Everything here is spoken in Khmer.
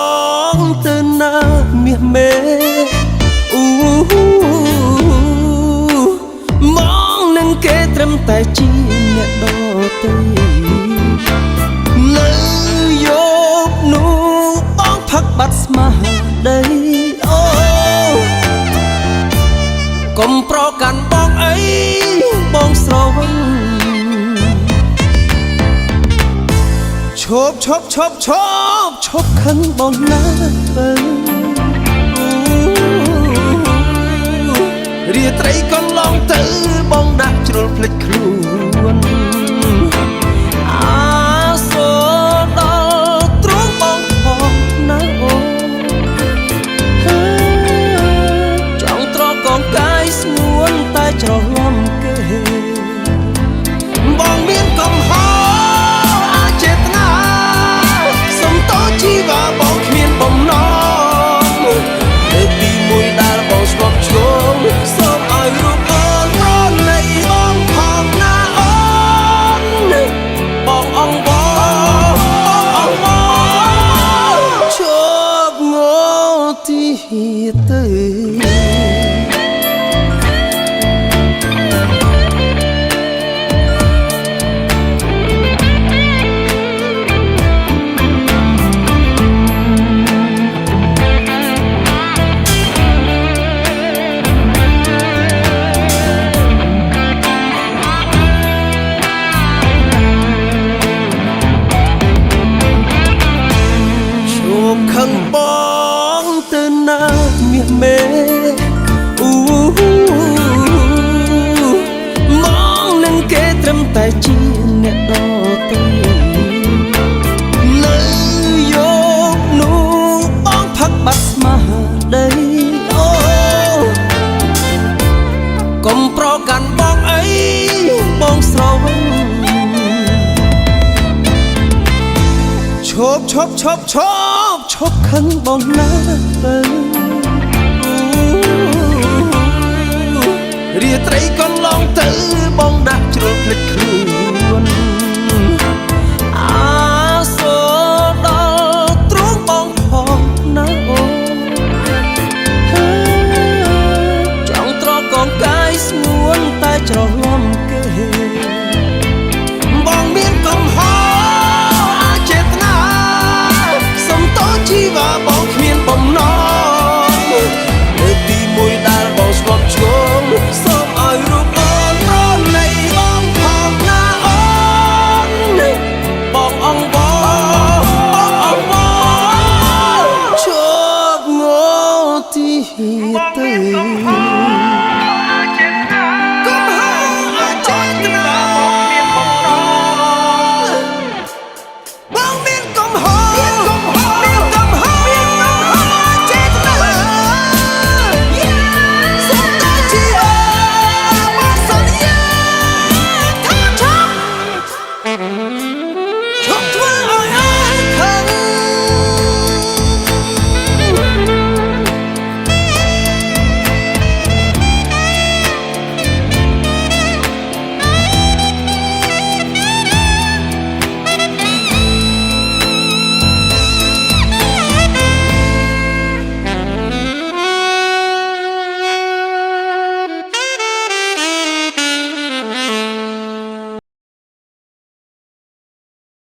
បងទៅណាមាសមេមកនឹងគេត្រឹមតែជាអ្នកដទៃនៅយកនោះបងផឹកបាត់ស្មារតីអូកុំប្រកាន់បងអីបងស្រវឹងឈប់ខឹងបងណាទៅរាត្រីកន្លងទៅបងដាក់ជ្រុលភ្លេចខ្លួនអាសូរដល់ទ្រង់បងផងណាអូចង់ត្រកកងកាយស្ងួនតែច្រឡំគេបងមានកំហុសជីវ៉ាបងគ្មានបំណងលើកទីមួយដែលបងស្លាប់ឆ្លងសូមឲ្យរូបអូនប្រណីបងផងណាអូនបងអង្វរជប់ងទីទៅខឹងបងទៅណាមាសមេមកនឹងគេត្រឹមតែជាអ្នកដទៃនៅយកនោះបងផឹកបាត់ស្មារតីអូកុំប្រកាន់បងអីបងស្រវឹងឈប់ខឹងបងណាទៅរាត្រីកន្លងទៅបងដាក់ជ្រុលភ្លេចខ្លួនអាសូរដល់ទ្រង់បងផងណាអូចង់ត្រកកងកាយស្ងួនតែច្រឡំគេបងមានកំហុសជីវ៉ាបងគ្មានបំណងលើកទីមួយដែលបងស្លាប់ឆ្លងសូមឲ្យរូបអូនប្រណីបងផងណាអូនបងអង្វរជប់ងទីទៅ